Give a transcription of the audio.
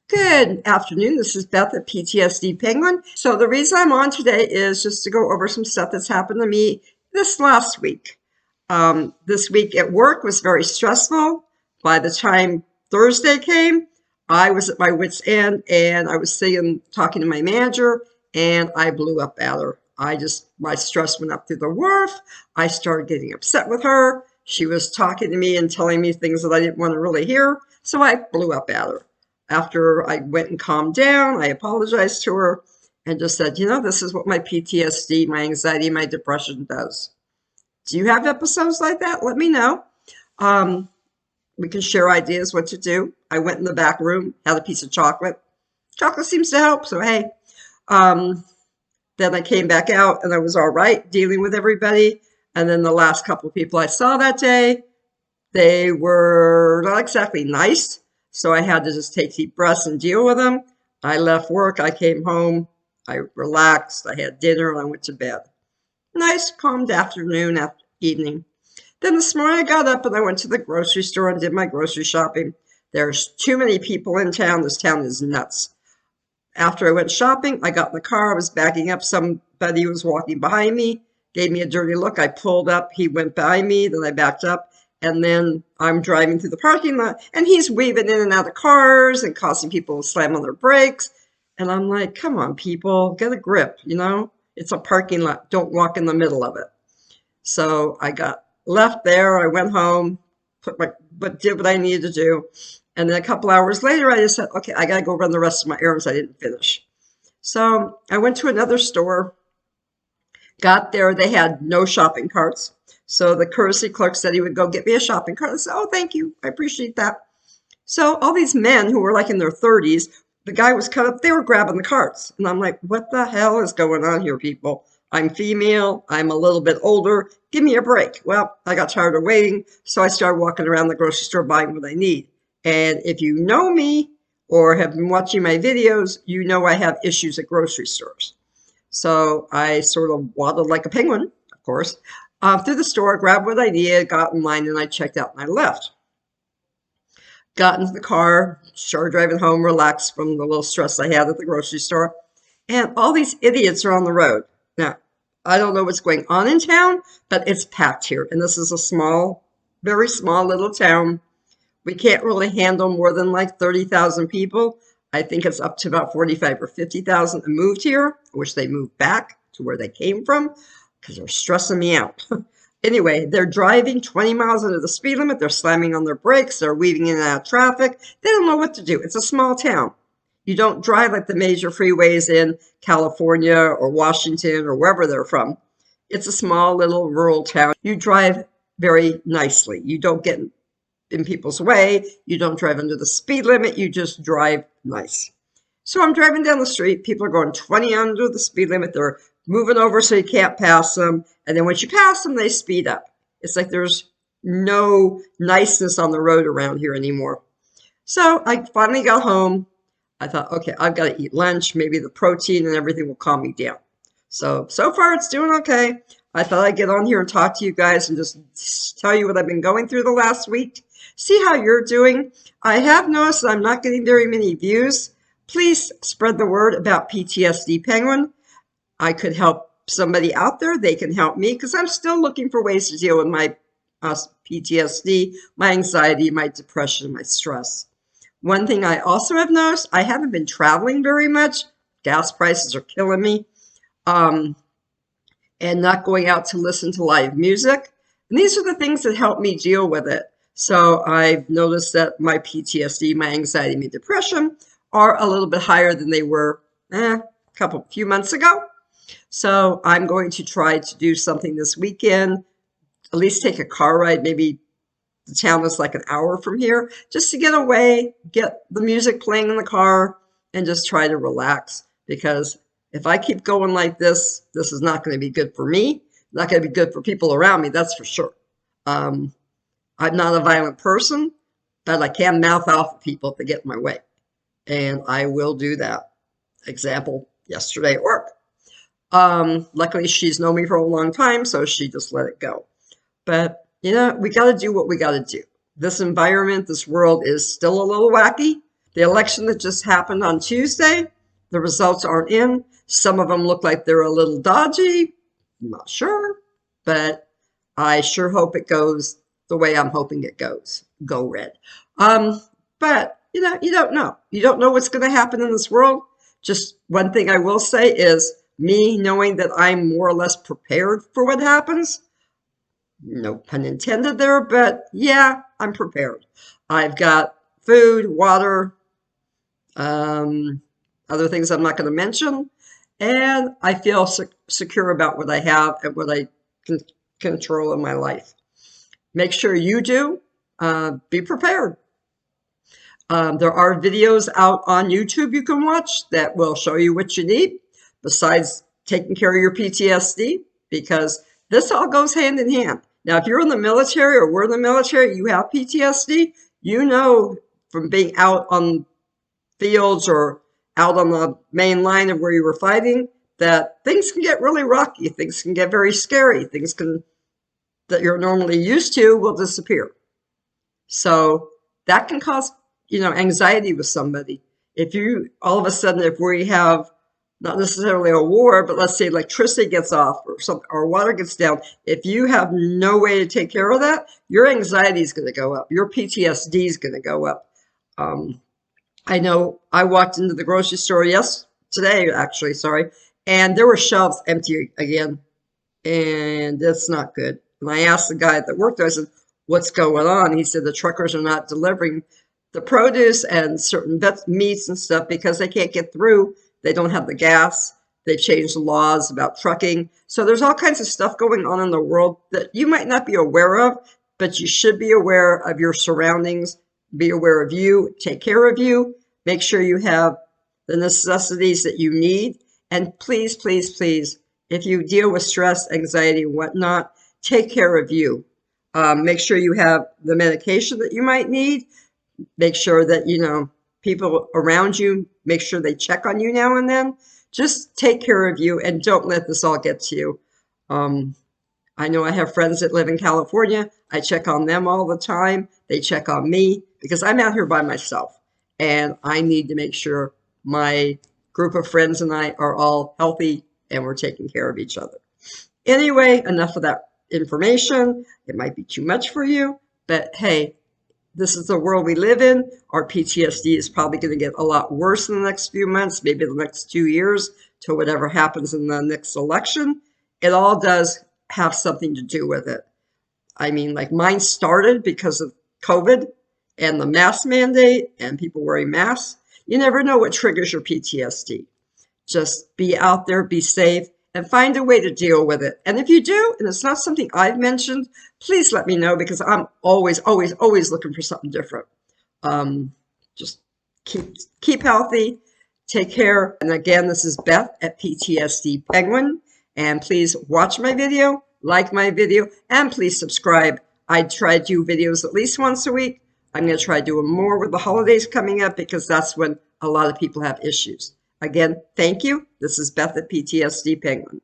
Good afternoon. This is Beth at PTSD Penguin. So the reason I'm on today is just to go over some stuff that's happened to me this last week. This week at work was very stressful. By the time Thursday came, I was at my wit's end and I was sitting talking to my manager and I blew up at her. My stress went up through the roof. I started getting upset with her. She was talking to me and telling me things that I didn't want to really hear. So I blew up at her. After I went and calmed down, I apologized to her and just said, this is what my PTSD, my anxiety, my depression does. Do you have episodes like that? Let me know. We can share ideas what to do. I went in the back room, had a piece of chocolate. Chocolate seems to help, so hey. Then I came back out and I was all right dealing with everybody. And then the last couple of people I saw that day, they were not exactly nice. So I had to just take deep breaths and deal with them. I left work. I came home. I relaxed. I had dinner and I went to bed. Nice, calm afternoon, evening. Then this morning I got up and I went to the grocery store and did my grocery shopping. There's too many people in town. This town is nuts. After I went shopping, I got in the car. I was backing up. Somebody was walking behind me, gave me a dirty look. I pulled up. He went by me. Then I backed up. And then I'm driving through the parking lot, and he's weaving in and out of cars and causing people to slam on their brakes. And I'm like, come on, people, get a grip, It's a parking lot. Don't walk in the middle of it. So I got left there. I went home, did what I needed to do. And then a couple hours later, I just said, okay, I got to go run the rest of my errands I didn't finish. So I went to another store, got there. They had no shopping carts. So the courtesy clerk said he would go get me a shopping cart. I said, oh, thank you. I appreciate that. So all these men who were like in their 30s, the guy was cut up, they were grabbing the carts. And I'm like, what the hell is going on here, people? I'm female. I'm a little bit older. Give me a break. Well, I got tired of waiting. So I started walking around the grocery store buying what I need. And if you know me or have been watching my videos, you know I have issues at grocery stores. So I sort of waddled like a penguin, of course, through the store, grabbed what I needed, got in line, and I checked out and I left. Got into the car, started driving home, relaxed from the little stress I had at the grocery store. And all these idiots are on the road. Now, I don't know what's going on in town, but it's packed here. And this is a small, very small little town. We can't really handle more than like 30,000 people. I think it's up to about 45 or 50,000 that moved here. I wish they moved back to where they came from because they're stressing me out. Anyway, they're driving 20 miles under the speed limit. They're slamming on their brakes. They're weaving in and out of traffic. They don't know what to do. It's a small town. You don't drive like the major freeways in California or Washington or wherever they're from. It's a small little rural town. You drive very nicely. You don't get in people's way. You don't drive under the speed limit. You just drive nice. So I'm driving down the street. People are going 20 under the speed limit. They're moving over so you can't pass them. And then once you pass them, they speed up. It's like there's no niceness on the road around here anymore. So I finally got home. I thought, okay, I've got to eat lunch. Maybe the protein and everything will calm me down. So far it's doing okay. I thought I'd get on here and talk to you guys and just tell you what I've been going through the last week. See how you're doing. I have noticed that I'm not getting very many views. Please spread the word about PTSD Penguin. I could help somebody out there. They can help me because I'm still looking for ways to deal with my PTSD, my anxiety, my depression, my stress. One thing I also have noticed, I haven't been traveling very much. Gas prices are killing me. And not going out to listen to live music. And these are the things that help me deal with it. So I've noticed that my PTSD, my anxiety, my depression are a little bit higher than they were few months ago. So I'm going to try to do something this weekend, at least take a car ride. Maybe the town is like an hour from here, just to get away, get the music playing in the car, and just try to relax. Because if I keep going like this is not going to be good for me. Not going to be good for people around me, that's for sure. I'm not a violent person, but I can mouth off at people if they get in my way. And I will do that. Example, yesterday at work. Luckily, she's known me for a long time, so she just let it go. But, we got to do what we got to do. This environment, this world is still a little wacky, The election that just happened on Tuesday, the results aren't in. Some of them look like they're a little dodgy. I'm not sure, but I sure hope it goes the way I'm hoping it goes. Go red. But you don't know. You don't know what's going to happen in this world. Just one thing I will say is me knowing that I'm more or less prepared for what happens. No pun intended there, but yeah, I'm prepared. I've got food, water, other things I'm not going to mention, and I feel secure about what I have and what I can control in my life. Make sure you do. Be prepared. There are videos out on YouTube you can watch that will show you what you need besides taking care of your PTSD, because this all goes hand in hand. Now, if you're in the military or we're in the military, you have PTSD, you know from being out on fields or out on the main line of where you were fighting that things can get really rocky, things can get very scary, things that you're normally used to will disappear. So that can cause, anxiety with somebody. If you, all of a sudden, if we have not necessarily a war, but let's say electricity gets off or water gets down, if you have no way to take care of that, your anxiety is going to go up. Your PTSD is going to go up. I know I walked into the grocery store today, actually, sorry, and there were shelves empty again, and that's not good. And I asked the guy that worked there, I said, what's going on? He said the truckers are not delivering the produce and certain meats and stuff because they can't get through. They don't have the gas. They changed the laws about trucking. So there's all kinds of stuff going on in the world that you might not be aware of, but you should be aware of your surroundings, be aware of you, take care of you, make sure you have the necessities that you need. And please, please, please, if you deal with stress, anxiety, and whatnot, take care of you. Make sure you have the medication that you might need. Make sure that, people around you, make sure they check on you now and then. Just take care of you and don't let this all get to you. I know I have friends that live in California. I check on them all the time. They check on me because I'm out here by myself and I need to make sure my group of friends and I are all healthy and we're taking care of each other. Anyway, enough of that information. It might be too much for you, but hey, this is the world we live in. Our PTSD is probably going to get a lot worse in the next few months, maybe the next 2 years, to whatever happens in the next election. It all does have something to do with it. I mean, like mine started because of COVID and the mask mandate and people wearing masks. You never know what triggers your PTSD. Just be out there, be safe, and find a way to deal with it. And if you do, and it's not something I've mentioned, please let me know because I'm always, always, always looking for something different. Just keep healthy, take care. And again, this is Beth at PTSD Penguin. And please watch my video, like my video, and please subscribe. I try to do videos at least once a week. I'm going to try doing more with the holidays coming up because that's when a lot of people have issues. Again, thank you. This is Beth at PTSD Penguin.